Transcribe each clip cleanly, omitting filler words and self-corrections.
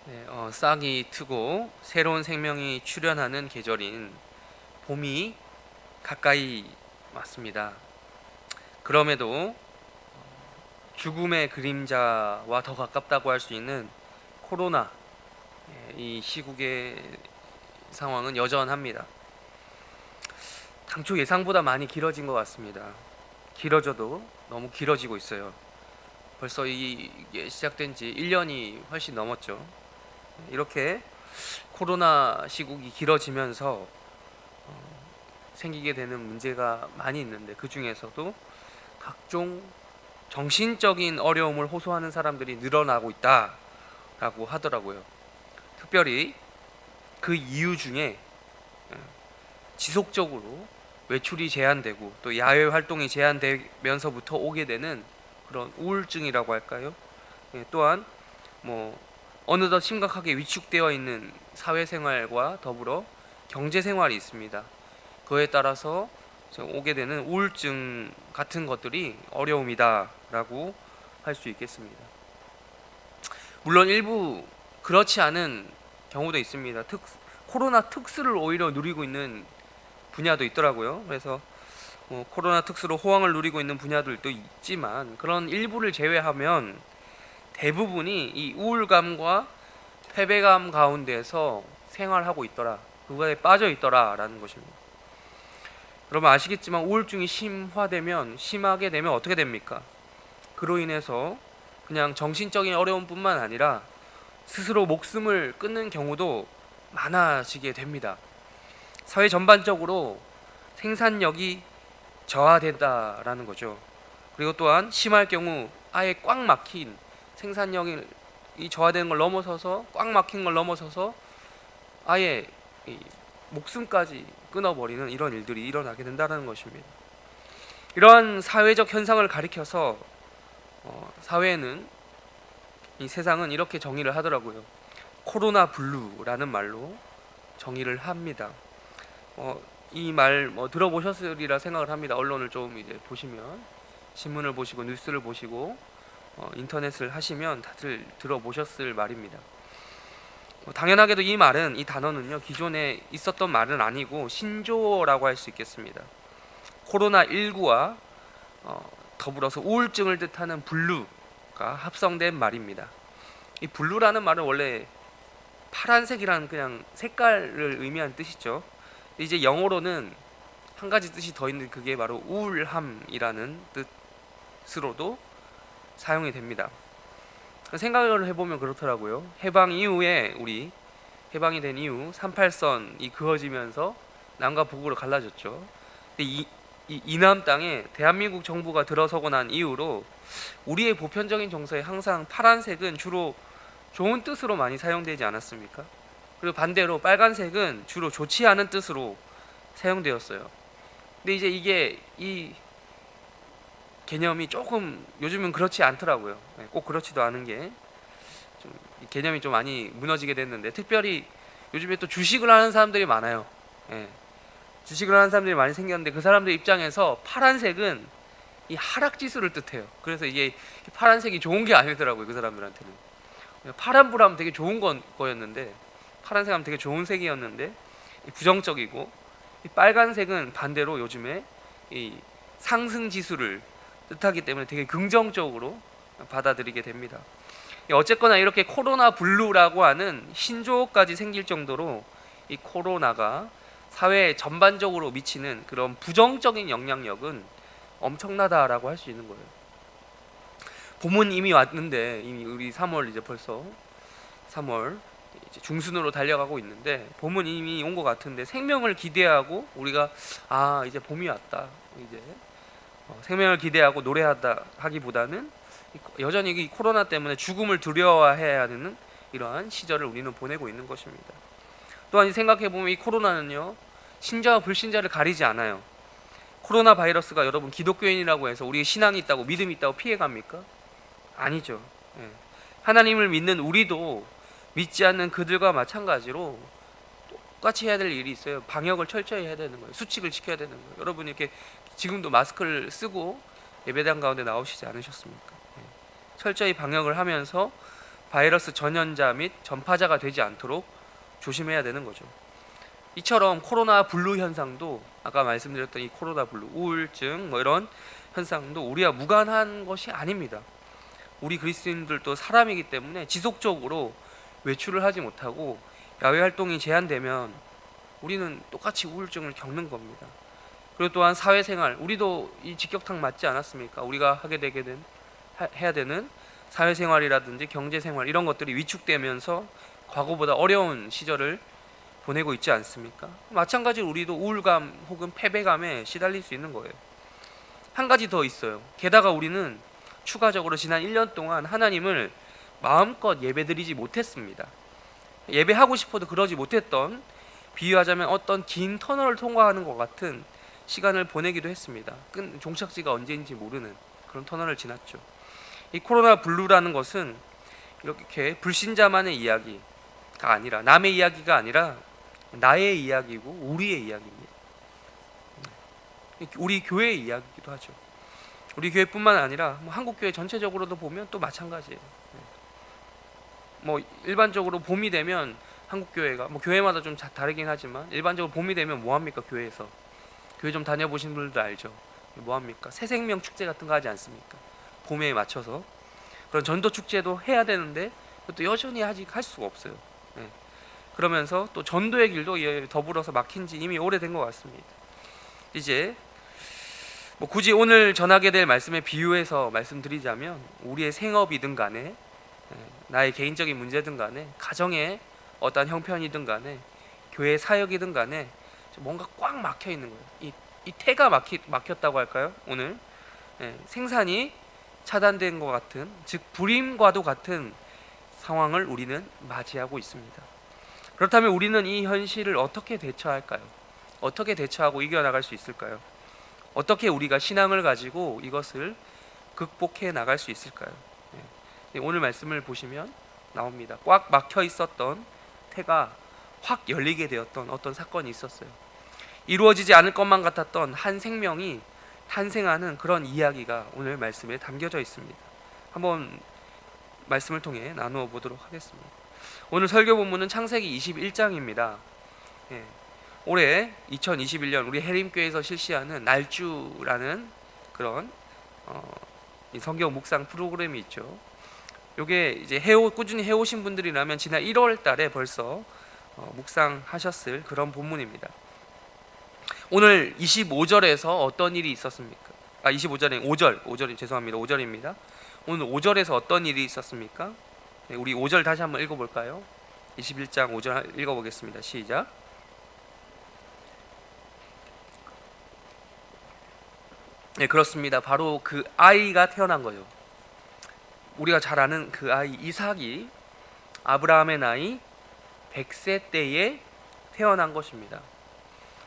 네, 싹이 트고 새로운 생명이 출현하는 계절인 봄이 가까이 왔습니다. 그럼에도 죽음의 그림자와 더 가깝다고 할 수 있는 코로나, 이 시국의 상황은 여전합니다. 당초 예상보다 많이 길어진 것 같습니다. 길어져도 너무 길어지고 있어요. 벌써 이게 시작된 지 1년이 훨씬 넘었죠. 이렇게 코로나 시국이 길어지면서 생기게 되는 문제가 많이 있는데, 그 중에서도 각종 정신적인 어려움을 호소하는 사람들이 늘어나고 있다라고 하더라고요. 특별히 그 이유 중에 지속적으로 외출이 제한되고 또 야외 활동이 제한되면서부터 오게 되는 그런 우울증이라고 할까요? 또한 뭐 어느덧 심각하게 위축되어 있는 사회생활과 더불어 경제생활이 있습니다. 그에 따라서 오게 되는 우울증 같은 것들이 어려움이다라고 할 수 있겠습니다. 물론 일부 그렇지 않은 경우도 있습니다. 코로나 특수를 오히려 누리고 있는 분야도 있더라고요. 그래서 코로나 특수로 호황을 누리고 있는 분야들도 있지만, 그런 일부를 제외하면 대부분이 이 우울감과 패배감 가운데서 생활하고 있더라, 그거에 빠져 있더라라는 것입니다. 여러분 아시겠지만 우울증이 심하게 되면 어떻게 됩니까? 그로 인해서 그냥 정신적인 어려움뿐만 아니라 스스로 목숨을 끊는 경우도 많아지게 됩니다. 사회 전반적으로 생산력이 저하된다라는 거죠. 그리고 또한 심할 경우 아예 꽉 막힌 생산력이 저하되는 걸 넘어서서, 꽉 막힌 걸 넘어서서 아예 목숨까지 끊어버리는 이런 일들이 일어나게 된다는 것입니다. 이러한 사회적 현상을 가리켜서 사회는, 이 세상은 이렇게 정의를 하더라고요. 코로나 블루라는 말로 정의를 합니다. 이 말 들어보셨으리라 생각을 합니다. 언론을 좀 이제 보시면, 신문을 보시고 뉴스를 보시고 인터넷을 하시면 다들 들어보셨을 말입니다. 당연하게도 이 단어는요, 기존에 있었던 말은 아니고 신조어라고 할 수 있겠습니다. 코로나19와 더불어서 우울증을 뜻하는 블루가 합성된 말입니다. 이 블루라는 말은 원래 파란색이라는 그냥 색깔을 의미하는 뜻이죠. 이제 영어로는 한 가지 뜻이 더 있는, 그게 바로 우울함이라는 뜻으로도 사용이 됩니다. 생각을 해보면 그렇더라고요. 해방이 된 이후 38선이 그어지면서 남과 북으로 갈라졌죠. 근데 이 이남 땅에 대한민국 정부가 들어서고 난 이후로 우리의 보편적인 정서에 항상 파란색은 주로 좋은 뜻으로 많이 사용되지 않았습니까? 그리고 반대로 빨간색은 주로 좋지 않은 뜻으로 사용되었어요. 근데 이제 이 개념이 조금 요즘은 그렇지 않더라고요. 꼭 그렇지도 않은 게 좀 개념이 좀 많이 무너지게 됐는데, 특별히 요즘에 또 주식을 하는 사람들이 많아요. 주식을 하는 사람들이 많이 생겼는데, 그 사람들 입장에서 파란색은 이 하락 지수를 뜻해요. 그래서 이게 파란색이 좋은 게 아니더라고요, 그 사람들한테는. 파란불하면 되게 좋은 거였는데, 파란색 하면 되게 좋은 색이었는데 부정적이고, 이 빨간색은 반대로 요즘에 이 상승 지수를 뜻하기 때문에 되게 긍정적으로 받아들이게 됩니다. 어쨌거나 이렇게 코로나 블루라고 하는 신조어까지 생길 정도로 이 코로나가 사회 전반적으로 미치는 그런 부정적인 영향력은 엄청나다라고 할 수 있는 거예요. 봄은 이미 왔는데, 이미 우리 3월 이제 벌써 3월 이제 중순으로 달려가고 있는데, 봄은 이미 온 것 같은데 생명을 기대하고 우리가 이제 봄이 왔다, 이제 생명을 기대하고 노래하다 하기보다는 여전히 이 코로나 때문에 죽음을 두려워해야 되는 이러한 시절을 우리는 보내고 있는 것입니다. 또한 생각해보면 이 코로나는요, 신자와 불신자를 가리지 않아요. 코로나 바이러스가 여러분 기독교인이라고 해서 우리의 신앙이 있다고, 믿음이 있다고 피해갑니까? 아니죠. 하나님을 믿는 우리도 믿지 않는 그들과 마찬가지로 똑같이 해야 될 일이 있어요. 방역을 철저히 해야 되는 거예요. 수칙을 지켜야 되는 거예요. 여러분 이렇게 지금도 마스크를 쓰고 예배당 가운데 나오시지 않으셨습니까? 철저히 방역을 하면서 바이러스 전염자 및 전파자가 되지 않도록 조심해야 되는 거죠. 이처럼 코로나 블루 현상도 아까 말씀드렸던 이 코로나 블루, 우울증 뭐 이런 현상도 우리와 무관한 것이 아닙니다. 우리 그리스도인들도 사람이기 때문에 지속적으로 외출을 하지 못하고 야외 활동이 제한되면 우리는 똑같이 우울증을 겪는 겁니다. 그리고 또한 사회생활, 우리도 이 직격탄 맞지 않았습니까? 우리가 하게 되게 해야 되는 사회생활이라든지 경제생활 이런 것들이 위축되면서 과거보다 어려운 시절을 보내고 있지 않습니까? 마찬가지로 우리도 우울감 혹은 패배감에 시달릴 수 있는 거예요. 한 가지 더 있어요. 게다가 우리는 추가적으로 지난 1년 동안 하나님을 마음껏 예배드리지 못했습니다. 예배하고 싶어도 그러지 못했던, 비유하자면 어떤 긴 터널을 통과하는 것 같은 시간을 보내기도 했습니다. 종착지가 언제인지 모르는 그런 터널을 지났죠. 이 코로나 블루라는 것은 이렇게 불신자만의 이야기가 아니라, 남의 이야기가 아니라 나의 이야기고 우리의 이야기입니다. 우리 교회의 이야기이기도 하죠. 우리 교회뿐만 아니라 한국 교회 전체적으로도 보면 또 마찬가지예요. 뭐 일반적으로 봄이 되면 한국 교회가 뭐 교회마다 좀 다르긴 하지만 일반적으로 봄이 되면 뭐 합니까? 교회에서 교회 좀 다녀보신 분들도 알죠. 뭐 합니까? 새생명 축제 같은 거 하지 않습니까? 봄에 맞춰서 그런 전도 축제도 해야 되는데 또 여전히 아직 할 수가 없어요. 네. 그러면서 또 전도의 길도 더불어서 막힌 지 이미 오래된 것 같습니다. 이제 뭐 굳이 오늘 전하게 될 말씀에 비유해서 말씀드리자면 우리의 생업이든 간에 나의 개인적인 문제든 간에 가정의 어떤 형편이든 간에 교회 사역이든 간에 뭔가 꽉 막혀 있는 거예요. 이 태가 막혔다고 할까요? 오늘 생산이 차단된 것 같은, 즉 불임과도 같은 상황을 우리는 맞이하고 있습니다. 그렇다면 우리는 이 현실을 어떻게 대처할까요? 어떻게 대처하고 이겨나갈 수 있을까요? 어떻게 우리가 신앙을 가지고 이것을 극복해 나갈 수 있을까요? 오늘 말씀을 보시면 나옵니다. 꽉 막혀 있었던 태가 확 열리게 되었던 어떤 사건이 있었어요. 이루어지지 않을 것만 같았던 한 생명이 탄생하는 그런 이야기가 오늘 말씀에 담겨져 있습니다. 한번 말씀을 통해 나누어 보도록 하겠습니다. 오늘 설교 본문은 창세기 21장입니다. 올해 2021년 우리 해림교회에서 실시하는 날주라는 그런 성경 묵상 프로그램이 있죠. 요게 이제 꾸준히 해오신 분들이라면 지난 1월 달에 벌써 묵상하셨을 그런 본문입니다. 오늘 25절에서 어떤 일이 있었습니까? 25절에 5절 죄송합니다. 5절입니다. 오늘 5절에서 어떤 일이 있었습니까? 우리 5절 다시 한번 읽어볼까요? 21장 5절 읽어보겠습니다. 시작. 네, 그렇습니다. 바로 그 아이가 태어난 거예요. 우리가 잘 아는 그 아이 이삭이 아브라함의 나이 100세 때에 태어난 것입니다.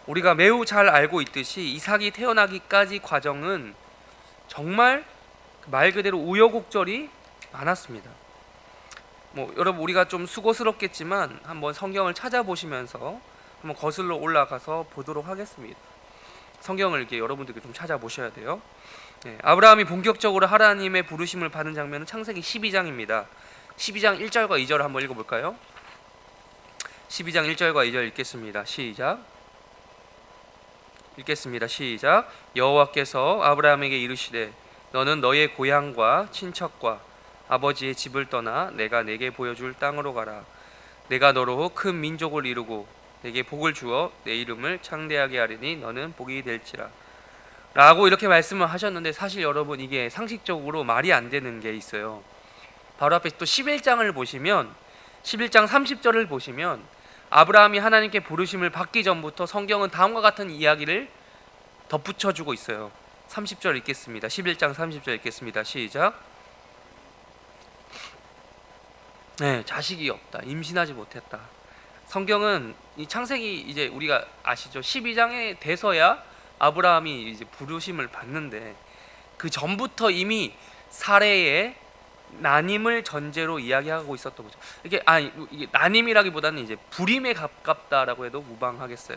우리가 매우 잘 알고 있듯이 이삭이 태어나기까지 과정은 정말 말 그대로 우여곡절이 많았습니다. 뭐 여러분 우리가 좀 수고스럽겠지만 한번 성경을 찾아보시면서 한번 거슬러 올라가서 보도록 하겠습니다. 성경을 이렇게 여러분들께 좀 찾아보셔야 돼요. 아브라함이 본격적으로 하나님의 부르심을 받은 장면은 창세기 12장입니다. 12장 1절과 2절 한번 읽어볼까요? 12장 1절과 2절 읽겠습니다. 시작. 여호와께서 아브라함에게 이르시되 너는 너의 고향과 친척과 아버지의 집을 떠나 내가 내게 보여줄 땅으로 가라. 내가 너로 큰 민족을 이루고 내게 복을 주어 내 이름을 창대하게 하리니 너는 복이 될지라 라고 이렇게 말씀을 하셨는데, 사실 여러분 이게 상식적으로 말이 안 되는 게 있어요. 바로 앞에 또 11장을 보시면 11장 30절을 보시면 아브라함이 하나님께 부르심을 받기 전부터 성경은 다음과 같은 이야기를 덧붙여주고 있어요. 30절 읽겠습니다. 11장 30절 읽겠습니다. 시작. 자식이 없다. 임신하지 못했다. 성경은 이 창세기 이제 우리가 아시죠? 12장에 돼서야 아브라함이 이제 부르심을 받는데 그 전부터 이미 사례의 난임을 전제로 이야기하고 있었던 거죠. 이게 난임이라기보다는 이제 불임에 가깝다라고 해도 무방하겠어요.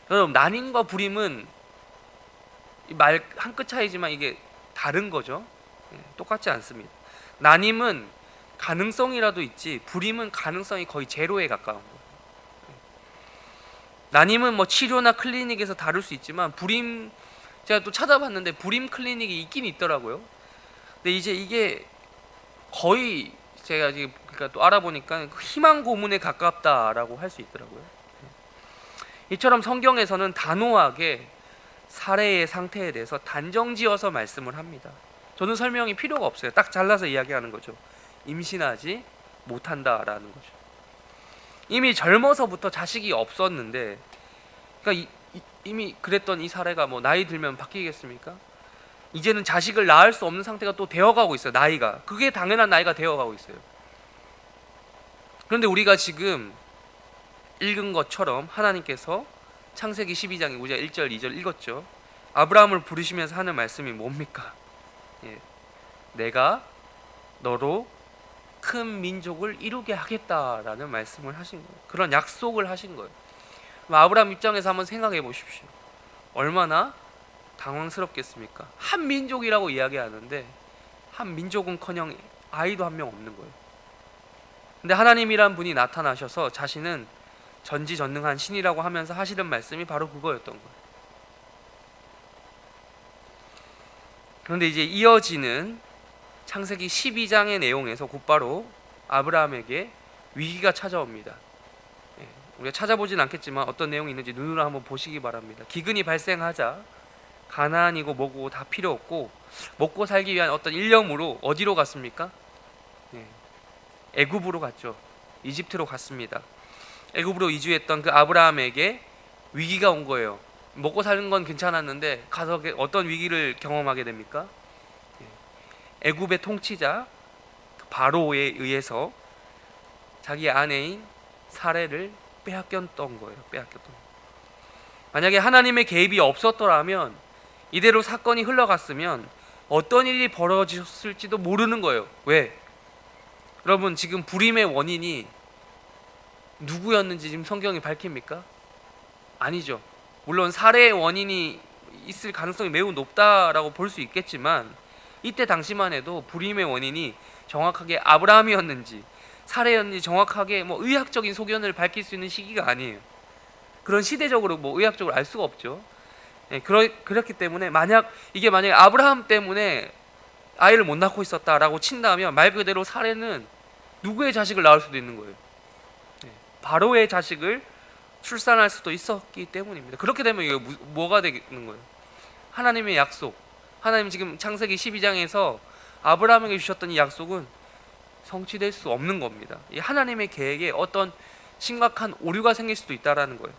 여러분 난임과 불임은 말 한 끗 차이지만 이게 다른 거죠. 똑같지 않습니다. 난임은 가능성이라도 있지 불임은 가능성이 거의 제로에 가까운 거예요. 난임은 뭐 치료나 클리닉에서 다룰 수 있지만 불임, 제가 또 찾아봤는데 불임 클리닉이 있긴 있더라고요. 근데 이제 이게 거의 제가 지금 그러니까 또 알아보니까 희망 고문에 가깝다라고 할 수 있더라고요. 이처럼 성경에서는 단호하게 사례의 상태에 대해서 단정지어서 말씀을 합니다. 저는 설명이 필요가 없어요. 딱 잘라서 이야기하는 거죠. 임신하지 못한다라는 거죠. 이미 젊어서부터 자식이 없었는데, 그러니까 이미 그랬던 이 사례가 뭐 나이 들면 바뀌겠습니까? 이제는 자식을 낳을 수 없는 상태가 또 되어가고 있어요. 나이가, 그게 당연한 나이가 되어가고 있어요. 그런데 우리가 지금 읽은 것처럼 하나님께서 창세기 12장 우리가 1절 2절 읽었죠. 아브라함을 부르시면서 하는 말씀이 뭡니까? 내가 너로 큰 민족을 이루게 하겠다라는 말씀을 하신 거예요. 그런 약속을 하신 거예요. 아브라함 입장에서 한번 생각해 보십시오. 얼마나 당황스럽겠습니까? 한 민족이라고 이야기하는데 한 민족은커녕 아이도 한 명 없는 거예요. 근데 하나님이란 분이 나타나셔서 자신은 전지전능한 신이라고 하면서 하시는 말씀이 바로 그거였던 거예요. 그런데 이제 이어지는 창세기 12장의 내용에서 곧바로 아브라함에게 위기가 찾아옵니다. 우리가 찾아보진 않겠지만 어떤 내용이 있는지 눈으로 한번 보시기 바랍니다. 기근이 발생하자 가나안이고 뭐고 다 필요 없고 먹고 살기 위한 어떤 일념으로 어디로 갔습니까? 애굽으로 갔죠. 이집트로 갔습니다. 애굽으로 이주했던 그 아브라함에게 위기가 온 거예요. 먹고 사는 건 괜찮았는데 가서 어떤 위기를 경험하게 됩니까? 애굽의 통치자 바로에 의해서 자기 아내인 사레를 빼앗겼던 거예요. 만약에 하나님의 개입이 없었더라면 이대로 사건이 흘러갔으면 어떤 일이 벌어졌을지도 모르는 거예요. 왜? 여러분, 지금 불임의 원인이 누구였는지 지금 성경이 밝힙니까? 아니죠. 물론 살해의 원인이 있을 가능성이 매우 높다라고 볼 수 있겠지만 이때 당시만 해도 불임의 원인이 정확하게 아브라함이었는지 살해였는지 정확하게 뭐 의학적인 소견을 밝힐 수 있는 시기가 아니에요. 그런 시대적으로 뭐 의학적으로 알 수가 없죠. 그렇기 때문에 만약에 아브라함 때문에 아이를 못 낳고 있었다라고 친다면 말 그대로 살해는 누구의 자식을 낳을 수도 있는 거예요. 바로의 자식을 출산할 수도 있었기 때문입니다. 그렇게 되면 이게 뭐가 되는 거예요? 하나님의 약속. 하나님 지금 창세기 12장에서 아브라함에게 주셨던 이 약속은 성취될 수 없는 겁니다. 이 하나님의 계획에 어떤 심각한 오류가 생길 수도 있다라는 거예요.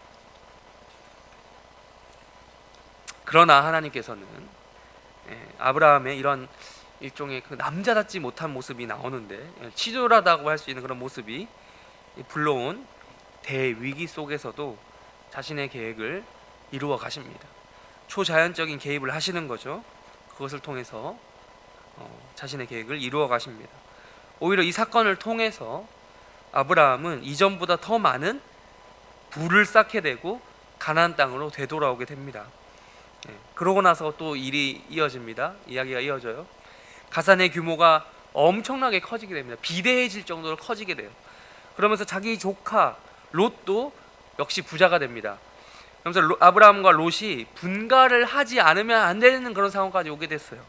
그러나 하나님께서는 아브라함의 이런 일종의 그 남자답지 못한 모습이 나오는데 치졸하다고 할 수 있는 그런 모습이 불러온 대위기 속에서도 자신의 계획을 이루어 가십니다. 초자연적인 개입을 하시는 거죠. 그것을 통해서 자신의 계획을 이루어 가십니다. 오히려 이 사건을 통해서 아브라함은 이전보다 더 많은 부를 쌓게 되고 가나안 땅으로 되돌아오게 됩니다. 그러고 나서 또 일이 이어집니다. 이야기가 이어져요. 가산의 규모가 엄청나게 커지게 됩니다. 비대해질 정도로 커지게 돼요. 그러면서 자기 조카 롯도 역시 부자가 됩니다. 그러면서 아브라함과 롯이 분가를 하지 않으면 안 되는 그런 상황까지 오게 됐어요.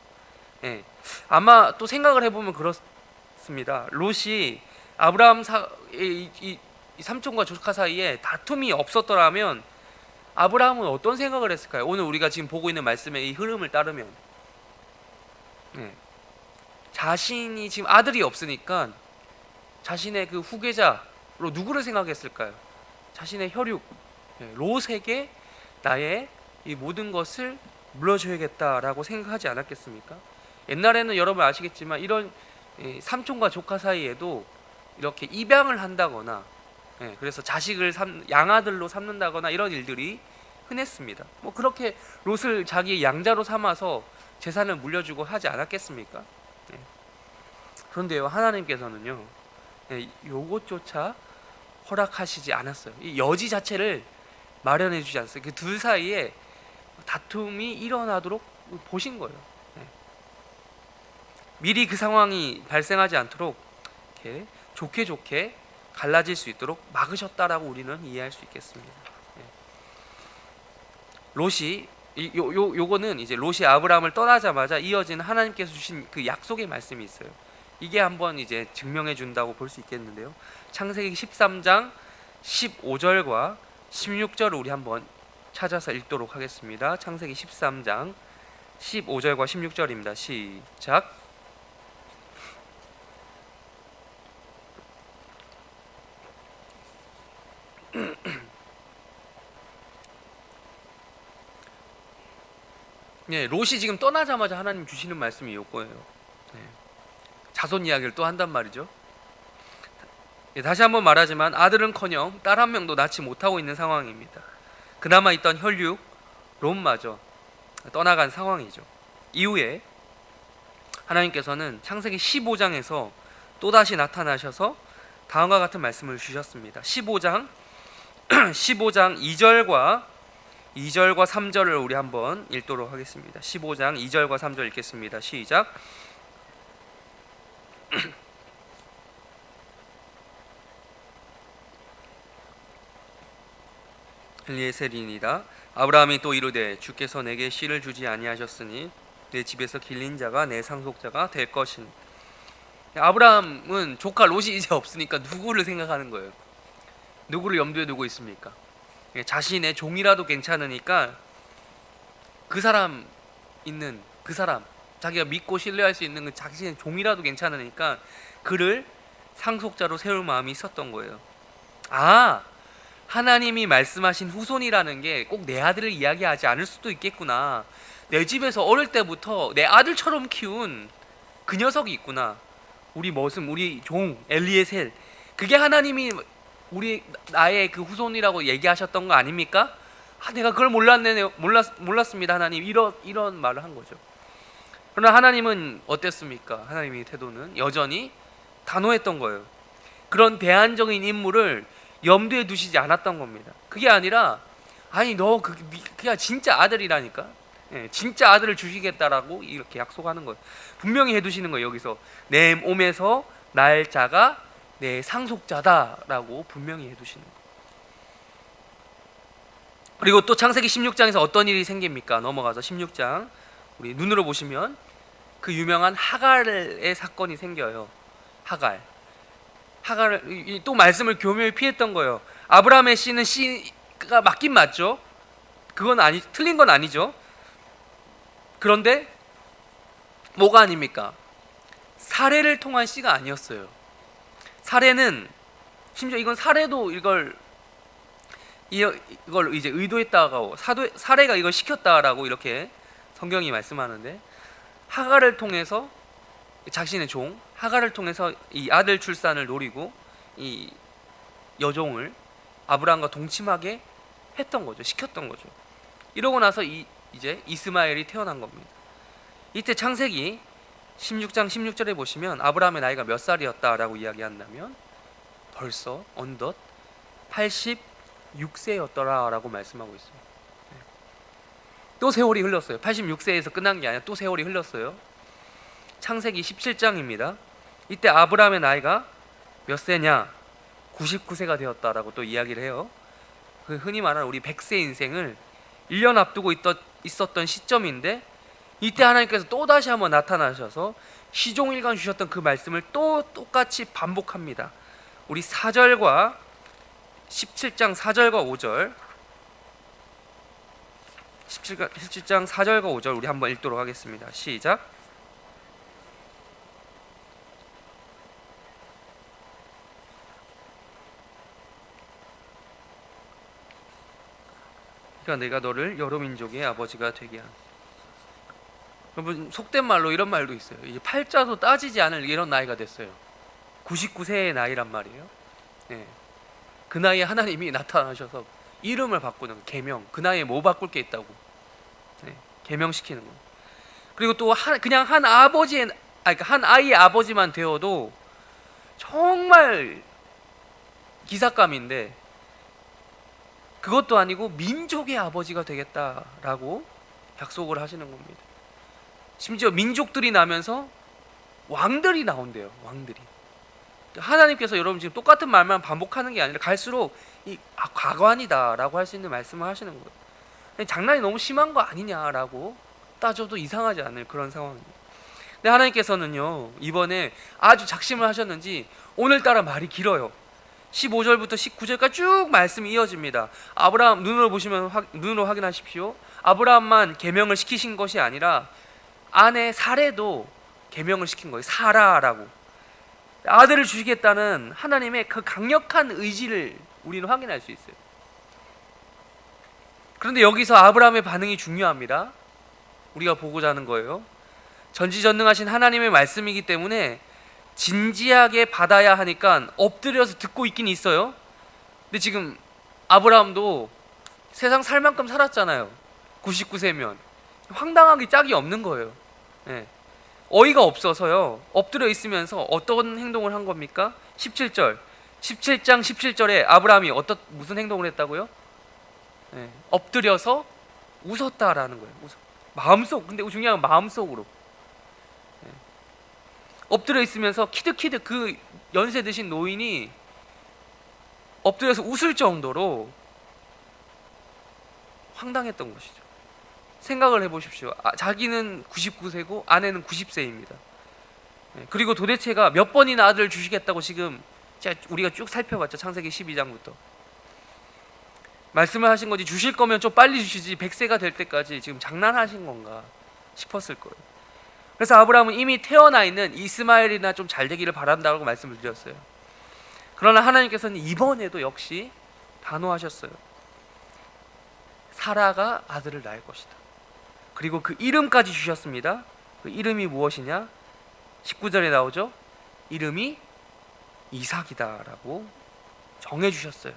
아마 또 생각을 해보면 그렇습니다. 롯이 아브라함 이 삼촌과 조카 사이에 다툼이 없었더라면 아브라함은 어떤 생각을 했을까요? 오늘 우리가 지금 보고 있는 말씀의 이 흐름을 따르면 자신이 지금 아들이 없으니까 자신의 그 후계자로 누구를 생각했을까요? 자신의 혈육 롯에게 나의 이 모든 것을 물려줘야겠다라고 생각하지 않았겠습니까? 옛날에는 여러분 아시겠지만 이런 삼촌과 조카 사이에도 이렇게 입양을 한다거나 그래서 자식을 양아들로 삼는다거나 이런 일들이 흔했습니다. 뭐 그렇게 롯을 자기 양자로 삼아서 재산을 물려주고 하지 않았겠습니까? 그런데요, 하나님께서는요 요것조차 허락하시지 않았어요. 이 여지 자체를 마련해 주지 않았어요. 그 둘 사이에 다툼이 일어나도록 보신 거예요. 미리 그 상황이 발생하지 않도록 이렇게 좋게 좋게 갈라질 수 있도록 막으셨다라고 우리는 이해할 수 있겠습니다. 예. 롯이 요거는 이제 롯이 아브라함을 떠나자마자 이어진 하나님께서 주신 그 약속의 말씀이 있어요. 이게 한번 이제 증명해 준다고 볼 수 있겠는데요. 창세기 13장 15절과 16절을 우리 한번 찾아서 읽도록 하겠습니다. 창세기 13장 15절과 16절입니다. 시작. 네, 롯이 지금 떠나자마자 하나님 주시는 말씀이 이거예요. 네, 자손 이야기를 또 한단 말이죠. 네, 다시 한번 말하지만 아들은커녕 딸 한 명도 낳지 못하고 있는 상황입니다. 그나마 있던 혈육 롯마저 떠나간 상황이죠. 이후에 하나님께서는 창세기 15장에서 또다시 나타나셔서 다음과 같은 말씀을 주셨습니다. 15장 2절과 3절을 우리 한번 읽도록 하겠습니다. 15장 2절과 3절 읽겠습니다. 시작. 엘리에셀이니이다. 아브라함이 또 이르되 주께서 내게 씨를 주지 아니하셨으니 내 집에서 길린 자가 내 상속자가 될 것이니. 아브라함은 조카 롯이 이제 없으니까 누구를 생각하는 거예요? 누구를 염두에 두고 있습니까? 자신의 종이라도 괜찮으니까 그 사람 있는 그 사람, 자기가 믿고 신뢰할 수 있는 그 자신의 종이라도 괜찮으니까 그를 상속자로 세울 마음이 있었던 거예요. 아, 하나님이 말씀하신 후손이라는 게 꼭 내 아들을 이야기하지 않을 수도 있겠구나. 내 집에서 어릴 때부터 내 아들처럼 키운 그 녀석이 있구나. 우리 종 엘리에셀, 그게 하나님이 나의 그 후손이라고 얘기하셨던 거 아닙니까? 내가 그걸 몰랐습니다 하나님. 이런 말을 한 거죠. 그러나 하나님은 어땠습니까? 하나님의 태도는 여전히 단호했던 거예요. 그런 대안적인 인물을 염두에 두시지 않았던 겁니다. 그게 아니라 너 그냥 진짜 아들이라니까. 진짜 아들을 주시겠다라고 이렇게 약속하는 거예요. 분명히 해두시는 거예요. 여기서 내 몸에서 날 자가 내 상속자다라고 분명히 해두시는 거예요. 그리고 또 창세기 16장에서 어떤 일이 생깁니까? 넘어가서 16장 우리 눈으로 보시면 그 유명한 하갈의 사건이 생겨요. 하갈을 또 말씀을 교묘히 피했던 거예요. 아브라함의 씨는 씨가 맞긴 맞죠. 틀린 건 아니죠. 그런데 뭐가 아닙니까? 사례를 통한 씨가 아니었어요. 사례는 심지어 이건 사례도 이걸 이제 의도했다고 사례가 이걸 시켰다라고 이렇게 성경이 말씀하는데, 하갈을 통해서 자신의 종 하갈을 통해서 이 아들 출산을 노리고 이 여종을 아브라함과 동침하게 했던 거죠. 시켰던 거죠. 이러고 나서 이제 이스마엘이 태어난 겁니다. 이때 창세기 16장 16절에 보시면 아브라함의 나이가 몇 살이었다라고 이야기한다면 벌써 어느덧 86세였더라라고 말씀하고 있습니다. 또 세월이 흘렀어요. 86세에서 끝난 게 아니라 또 세월이 흘렀어요. 창세기 17장입니다. 이때 아브라함의 나이가 몇 세냐? 99세가 되었다라고 또 이야기를 해요. 그 흔히 말하는 우리 100세 인생을 1년 앞두고 있었던 시점인데, 이때 하나님께서 또다시 한번 나타나셔서 시종일관 주셨던 그 말씀을 또 똑같이 반복합니다. 우리 4절과 17장 4절과 5절 17장 4절과 5절 우리 한번 읽도록 하겠습니다. 시작. 그러니까 내가 너를 여러 민족의 아버지가 되게 한. 여러분, 속된 말로 이런 말도 있어요. 이제 팔자도 따지지 않을 이런 나이가 됐어요. 99세의 나이란 말이에요. 네. 그 나이에 하나님이 나타나셔서 이름을 바꾸는 계명, 그 나이에 뭐 바꿀 게 있다고 계명시키는 거예요. 그리고 또 그냥 한 아이의 아버지만 되어도 정말 기삭감인데, 그것도 아니고 민족의 아버지가 되겠다라고 약속을 하시는 겁니다. 심지어 민족들이 나면서 왕들이 나온대요. 왕들이. 하나님께서 여러분 지금 똑같은 말만 반복하는 게 아니라 갈수록 과관이다라고 할 수 있는 말씀을 하시는 거예요. 장난이 너무 심한 거 아니냐라고 따져도 이상하지 않을 그런 상황입니다. 근데 하나님께서는요, 이번에 아주 작심을 하셨는지 오늘따라 말이 길어요. 15절부터 19절까지 쭉 말씀이 이어집니다. 아브라함, 눈으로 확인하십시오. 아브라함만 계명을 시키신 것이 아니라 아내 사레도 계명을 시킨 거예요. 사라라고. 아들을 주시겠다는 하나님의 그 강력한 의지를 우리는 확인할 수 있어요. 그런데 여기서 아브라함의 반응이 중요합니다. 우리가 보고자 하는 거예요. 전지전능하신 하나님의 말씀이기 때문에 진지하게 받아야 하니까 엎드려서 듣고 있긴 있어요. 근데 지금 아브라함도 세상 살 만큼 살았잖아요. 99세면 황당하기 짝이 없는 거예요. 네. 어이가 없어서요, 엎드려 있으면서 어떤 행동을 한 겁니까? 17절 17장 17절에 아브라함이 무슨 행동을 했다고요? 네. 엎드려서 웃었다라는 거예요. 마음속, 근데 중요한 건 마음속으로. 네. 엎드려 있으면서 키득키득 그 연세 드신 노인이 엎드려서 웃을 정도로 황당했던 것이죠. 생각을 해보십시오. 자기는 99세고 아내는 90세입니다. 그리고 도대체가 몇 번이나 아들을 주시겠다고 지금 우리가 쭉 살펴봤죠. 창세기 12장부터 말씀을 하신 거지, 주실 거면 좀 빨리 주시지 100세가 될 때까지 지금 장난하신 건가 싶었을 거예요. 그래서 아브라함은 이미 태어나 있는 이스마엘이나 좀 잘 되기를 바란다고 말씀을 드렸어요. 그러나 하나님께서는 이번에도 역시 단호하셨어요. 사라가 아들을 낳을 것이다. 그리고 그 이름까지 주셨습니다. 그 이름이 무엇이냐? 19절에 나오죠. 이름이 이삭이다라고 정해주셨어요.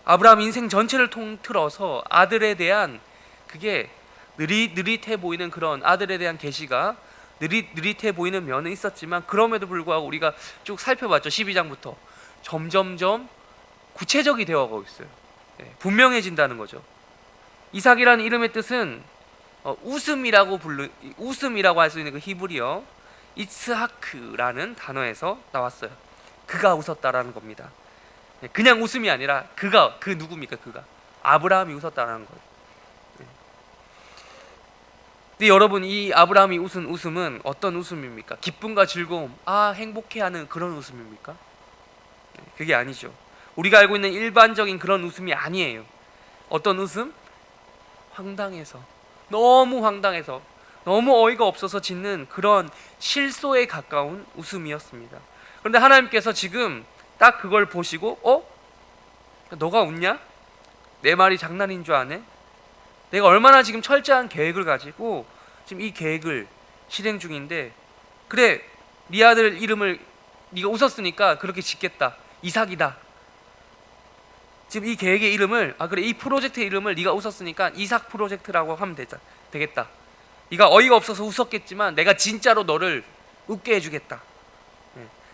아브라함 인생 전체를 통틀어서 아들에 대한, 그게 느릿해 보이는 그런 아들에 대한 계시가 느릿해 보이는 면은 있었지만, 그럼에도 불구하고 우리가 쭉 살펴봤죠. 12장부터 점점점 구체적이 되어가고 있어요. 분명해진다는 거죠. 이삭이라는 이름의 뜻은 웃음이라고 할 수 있는 그 히브리어 이츠하크라는 단어에서 나왔어요. 그가 웃었다라는 겁니다. 그냥 웃음이 아니라 그 누굽니까? 그가 아브라함이 웃었다라는 거예요. 근데 여러분, 이 아브라함이 웃은 웃음은 어떤 웃음입니까? 기쁨과 즐거움, 행복해하는 그런 웃음입니까? 그게 아니죠. 우리가 알고 있는 일반적인 그런 웃음이 아니에요. 어떤 웃음? 너무 황당해서 너무 어이가 없어서 짓는 그런 실소에 가까운 웃음이었습니다. 그런데 하나님께서 지금 딱 그걸 보시고, 너가 웃냐? 내 말이 장난인 줄 아네? 내가 얼마나 지금 철저한 계획을 가지고 지금 이 계획을 실행 중인데, 그래, 네 아들 이름을 네가 웃었으니까 그렇게 짓겠다. 이삭이다. 지금 이 계획의 이름을, 그래, 이 프로젝트의 이름을 네가 웃었으니까 이삭 프로젝트라고 하면 되겠다. 네가 어이가 없어서 웃었겠지만 내가 진짜로 너를 웃게 해주겠다.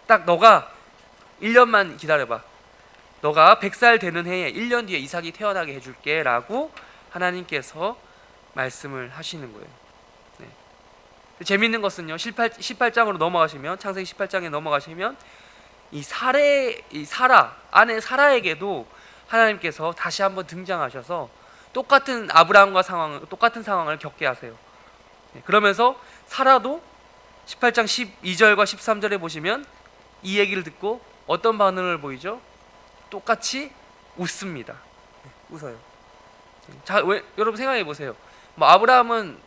딱 너가 1년만 기다려봐. 너가 100살 되는 해에 1년 뒤에 이삭이 태어나게 해줄게 라고 하나님께서 말씀을 하시는 거예요. 재밌는 것은요, 18장으로 넘어가시면, 창세기 18장에 넘어가시면 이 사라, 아내 사라에게도 하나님께서 다시 한번 등장하셔서 똑같은 똑같은 상황을 겪게 하세요. 그러면서 사라도 18장 12절과 13절에 보시면 이 얘기를 듣고 어떤 반응을 보이죠? 똑같이 웃습니다. 웃어요. 자, 여러분 생각해 보세요. 아브라함은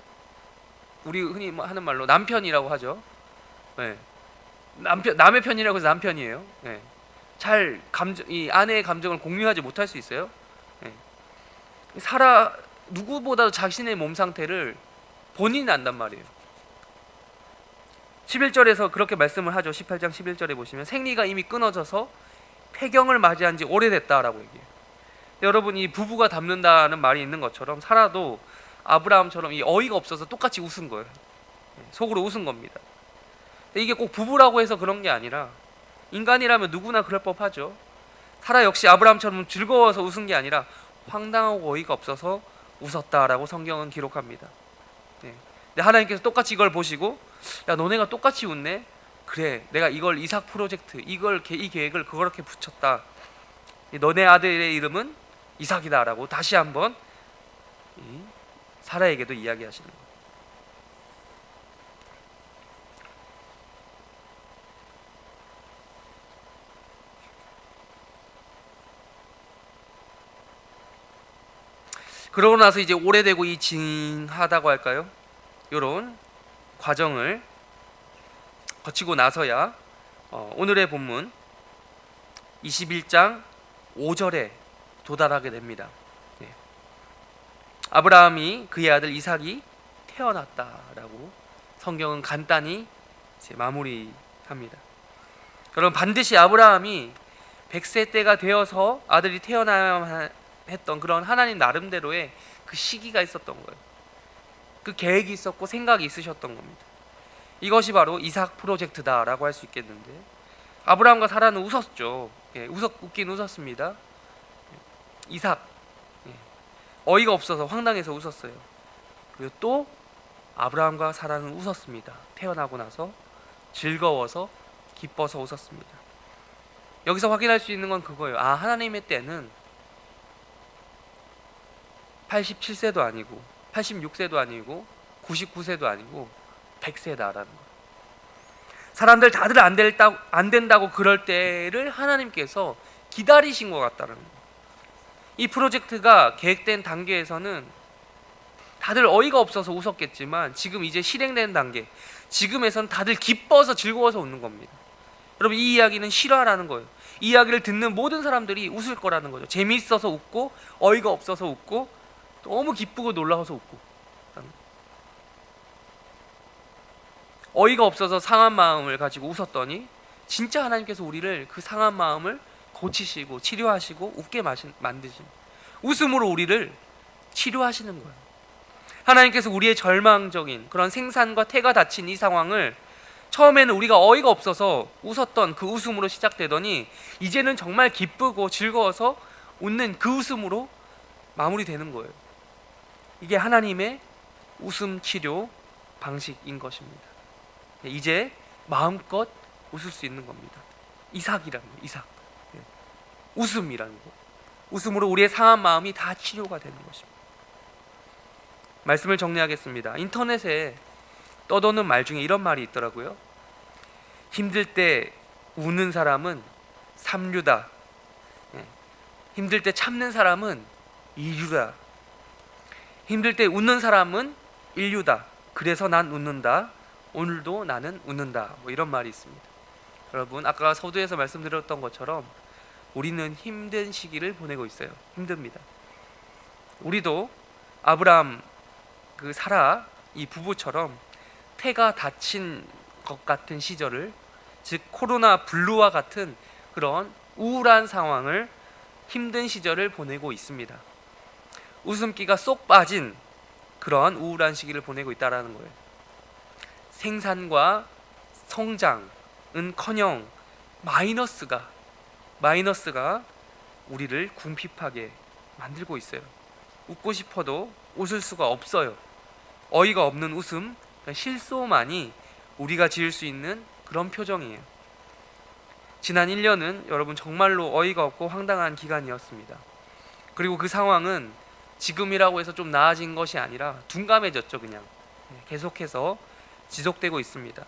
우리 흔히 하는 말로 남편이라고 하죠. 남의 편이라고 해서 남편이에요. 이 아내의 감정을 공유하지 못할 수 있어요. 사라 누구보다도 자신의 몸 상태를 본인이 안단 말이에요. 11절에서 그렇게 말씀을 하죠. 18장 11절에 보시면 생리가 이미 끊어져서 폐경을 맞이한 지 오래됐다라고 얘기해요. 여러분, 이 부부가 닮는다는 말이 있는 것처럼 사라도 아브라함처럼 이 어이가 없어서 똑같이 웃은 거예요. 속으로 웃은 겁니다. 근데 이게 꼭 부부라고 해서 그런 게 아니라 인간이라면 누구나 그럴 법하죠. 사라 역시 아브라함처럼 즐거워서 웃은 게 아니라 황당하고 어이가 없어서 웃었다라고 성경은 기록합니다. 근데 하나님께서 똑같이 이걸 보시고, 야, 너네가 똑같이 웃네? 그래, 내가 이걸 이삭 프로젝트, 이 계획을 그렇게 붙였다. 너네 아들의 이름은 이삭이다라고 다시 한번 사라에게도 이야기하시는 거예요. 그러고 나서 이제 오래되고 징하다고 할까요? 이런 과정을 거치고 나서야 오늘의 본문 21장 5절에 도달하게 됩니다. 네. 아브라함이 그의 아들 이삭이 태어났다라고 성경은 간단히 이제 마무리합니다. 여러분, 반드시 아브라함이 100세 때가 되어서 아들이 태어나야 했던 그런 하나님 나름대로의 그 시기가 있었던 거예요. 그 계획이 있었고 생각이 있으셨던 겁니다. 이것이 바로 이삭 프로젝트다라고 할 수 있겠는데, 아브라함과 사라는 웃었죠. 웃긴 웃었습니다. 이삭, 어이가 없어서 황당해서 웃었어요. 그리고 또 아브라함과 사라는 웃었습니다. 태어나고 나서 즐거워서 기뻐서 웃었습니다. 여기서 확인할 수 있는 건 그거예요. 하나님의 때는 87세도 아니고 86세도 아니고 99세도 아니고 100세다라는 거. 사람들 다들 안 된다고 그럴 때를 하나님께서 기다리신 것 같다는 거. 이 프로젝트가 계획된 단계에서는 다들 어이가 없어서 웃었겠지만 지금 이제 실행된 단계, 지금에선 다들 기뻐서 즐거워서 웃는 겁니다. 여러분, 이 이야기는 실화라는 거예요. 이 이야기를 듣는 모든 사람들이 웃을 거라는 거죠. 재미있어서 웃고 어이가 없어서 웃고 너무 기쁘고 놀라워서 웃고. 어이가 없어서 상한 마음을 가지고 웃었더니 진짜 하나님께서 우리를 그 상한 마음을 고치시고 치료하시고 웃게 만드신, 웃음으로 우리를 치료하시는 거예요. 하나님께서 우리의 절망적인 그런 생산과 태가 닫힌 이 상황을 처음에는 우리가 어이가 없어서 웃었던 그 웃음으로 시작되더니 이제는 정말 기쁘고 즐거워서 웃는 그 웃음으로 마무리되는 거예요. 이게 하나님의 웃음 치료 방식인 것입니다. 이제 마음껏 웃을 수 있는 겁니다. 이삭이라는 거, 이삭. 웃음이라는 거. 웃음으로 우리의 상한 마음이 다 치료가 되는 것입니다. 말씀을 정리하겠습니다. 인터넷에 떠도는 말 중에 이런 말이 있더라고요. 힘들 때 우는 사람은 삼류다. 힘들 때 참는 사람은 이류다. 힘들 때 웃는 사람은 인류다. 그래서 난 웃는다. 오늘도 나는 웃는다. 이런 말이 있습니다. 여러분, 아까 서두에서 말씀드렸던 것처럼 우리는 힘든 시기를 보내고 있어요. 힘듭니다. 우리도 아브라함, 그 사라 이 부부처럼 태가 닫힌 것 같은 시절을, 즉 코로나 블루와 같은 그런 우울한 상황을, 힘든 시절을 보내고 있습니다. 웃음기가 쏙 빠진 그런 시기를 보내고 있다는 거예요. 생산과 성장은커녕 마이너스가 우리를 궁핍하게 만들고 있어요. 웃고 싶어도 웃을 수가 없어요. 어이가 없는 웃음, 실소만이 우리가 지을 수 있는 그런 표정이에요. 지난 1년은 여러분 정말로 어이가 없고 황당한 기간이었습니다. 그리고 그 상황은 지금이라고 해서 좀 나아진 것이 아니라 둔감해졌죠. 그냥 계속해서 지속되고 있습니다.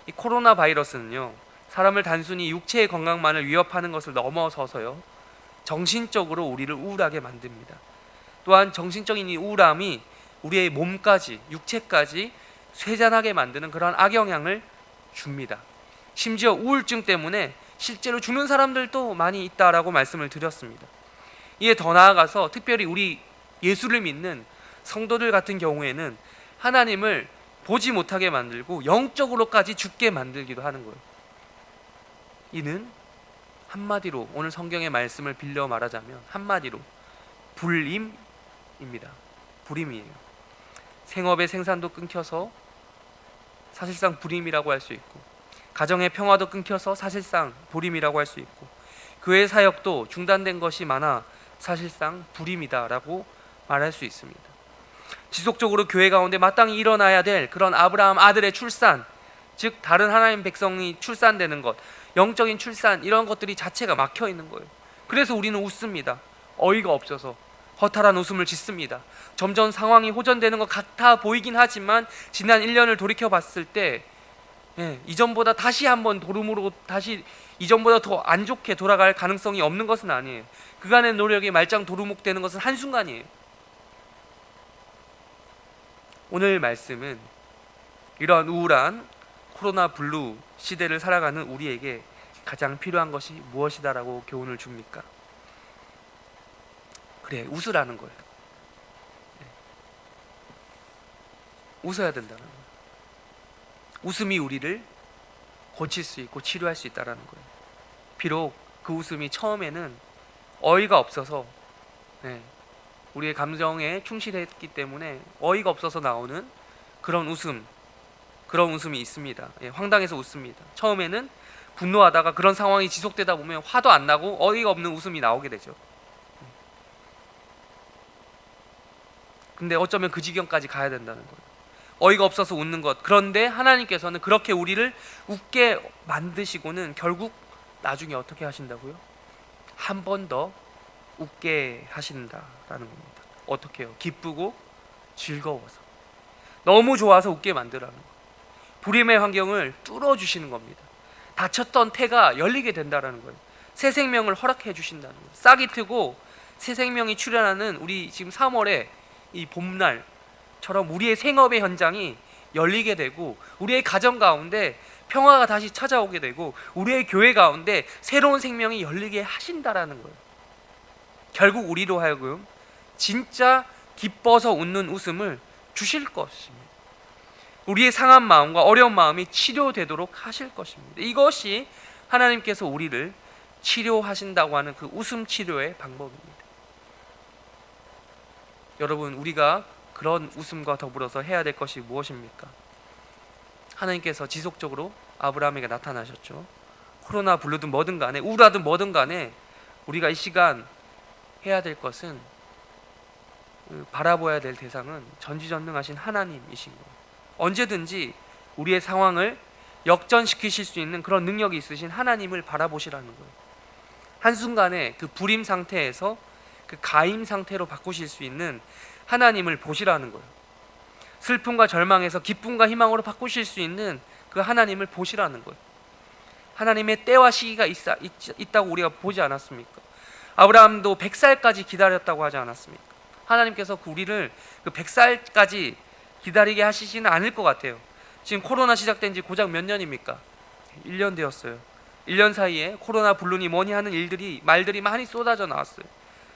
이 코로나 바이러스는요, 사람을 단순히 육체의 건강만을 위협하는 것을 넘어서서요, 정신적으로 우리를 우울하게 만듭니다. 또한 정신적인 이 우울함이 우리의 몸까지, 육체까지 쇠잔하게 만드는 그런 악영향을 줍니다. 심지어 우울증 때문에 실제로 죽는 사람들도 많이 있다라고 말씀을 드렸습니다. 이에 더 나아가서 특별히 우리 예수를 믿는 성도들 같은 경우에는 하나님을 보지 못하게 만들고 영적으로까지 죽게 만들기도 하는 거예요. 이는 한마디로, 오늘 성경의 말씀을 빌려 말하자면 한마디로 불임입니다. 불임이에요. 생업의 생산도 끊겨서 사실상 불임이라고 할 수 있고, 가정의 평화도 끊겨서 사실상 불임이라고 할 수 있고, 교회 사역도 중단된 것이 많아 사실상 불임이다라고 말할 수 있습니다. 지속적으로 교회 가운데 마땅히 일어나야 될 그런 아브라함 아들의 출산, 즉 다른 하나님 백성이 출산되는 것, 영적인 출산 이런 것들이 자체가 막혀 있는 거예요. 그래서 우리는 웃습니다. 어이가 없어서 허탈한 웃음을 짓습니다. 점점 상황이 호전되는 것 같아 보이긴 하지만 지난 1년을 돌이켜 봤을 때 이전보다 다시 한번 도름으로 다시 이전보다 더 안 좋게 돌아갈 가능성이 없는 것은 아니에요. 그간의 노력이 말짱 도루묵되는 것은 한순간이에요. 오늘 말씀은 이러한 우울한 코로나 블루 시대를 살아가는 우리에게 가장 필요한 것이 무엇이다라고 교훈을 줍니까? 그래, 웃으라는 거예요. 웃어야 된다는 거예요. 웃음이 우리를 고칠 수 있고 치료할 수 있다는 거예요. 비록 그 웃음이 처음에는 어이가 없어서 우리의 감정에 충실했기 때문에 어이가 없어서 나오는 그런 웃음이 있습니다. 황당해서 웃습니다. 처음에는 분노하다가 그런 상황이 지속되다 보면 화도 안 나고 어이가 없는 웃음이 나오게 되죠. 근데 어쩌면 그 지경까지 가야 된다는 거예요. 어이가 없어서 웃는 것. 그런데 하나님께서는 그렇게 우리를 웃게 만드시고는 결국 나중에 어떻게 하신다고요? 한 번 더 웃게 하신다라는 겁니다. 어떻게요? 기쁘고 즐거워서, 너무 좋아서 웃게 만들라는 거예요. 불임의 환경을 뚫어주시는 겁니다. 닫혔던 태가 열리게 된다라는 거예요. 새 생명을 허락해 주신다는 거예요. 싹이 트고 새 생명이 출현하는 우리 지금 3월에 이 봄날처럼 우리의 생업의 현장이 열리게 되고 우리의 가정 가운데 평화가 다시 찾아오게 되고 우리의 교회 가운데 새로운 생명이 열리게 하신다라는 거예요. 결국 우리로 하여금 진짜 기뻐서 웃는 웃음을 주실 것입니다. 우리의 상한 마음과 어려운 마음이 치료되도록 하실 것입니다. 이것이 하나님께서 우리를 치료하신다고 하는 그 웃음 치료의 방법입니다. 여러분, 우리가 그런 웃음과 더불어서 해야 될 것이 무엇입니까? 하나님께서 지속적으로 아브라함에게 나타나셨죠. 코로나 블루든 뭐든 간에, 우울하든 뭐든 간에 우리가 이 시간 해야 될 것은, 바라보아야 될 대상은 전지전능하신 하나님이신 거예요. 언제든지 우리의 상황을 역전시키실 수 있는 그런 능력이 있으신 하나님을 바라보시라는 거예요. 한순간에 그 불임 상태에서 그 가임 상태로 바꾸실 수 있는 하나님을 보시라는 거예요. 슬픔과 절망에서 기쁨과 희망으로 바꾸실 수 있는 그 하나님을 보시라는 거예요. 하나님의 때와 시기가 있다고 우리가 보지 않았습니까? 아브라함도 100살까지 기다렸다고 하지 않았습니까? 하나님께서 우리를 그 100살까지 기다리게 하시지는 않을 것 같아요. 지금 코로나 시작된 지 고작 몇 년입니까? 1년 되었어요. 1년 사이에 코로나 블루니 뭐니 하는 말들이 많이 쏟아져 나왔어요.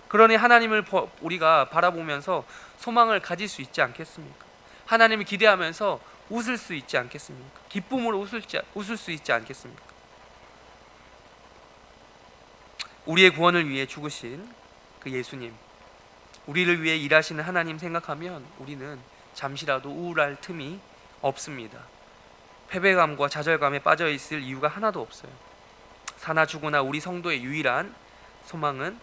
그러니 하나님을 우리가 바라보면서 소망을 가질 수 있지 않겠습니까? 하나님을 기대하면서 웃을 수 있지 않겠습니까? 기쁨으로 웃을 수 있지 않겠습니까? 우리의 구원을 위해 죽으신 그 예수님, 우리를 위해 일하시는 하나님 생각하면 우리는 잠시라도 우울할 틈이 없습니다. 패배감과 좌절감에 빠져 있을 이유가 하나도 없어요. 사나 죽으나 우리 성도의 유일한 소망은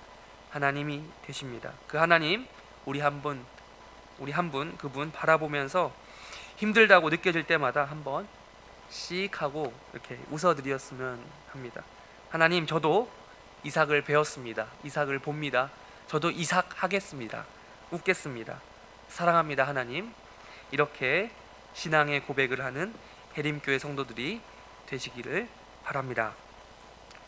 하나님이 되십니다. 그 하나님, 우리 한 분 그분 바라보면서 힘들다고 느껴질 때마다 한번 씩 하고 이렇게 웃어드렸으면 합니다. 하나님, 저도 이삭을 배웠습니다. 이삭을 봅니다. 저도 이삭 하겠습니다. 웃겠습니다. 사랑합니다, 하나님. 이렇게 신앙의 고백을 하는 해림교회 성도들이 되시기를 바랍니다.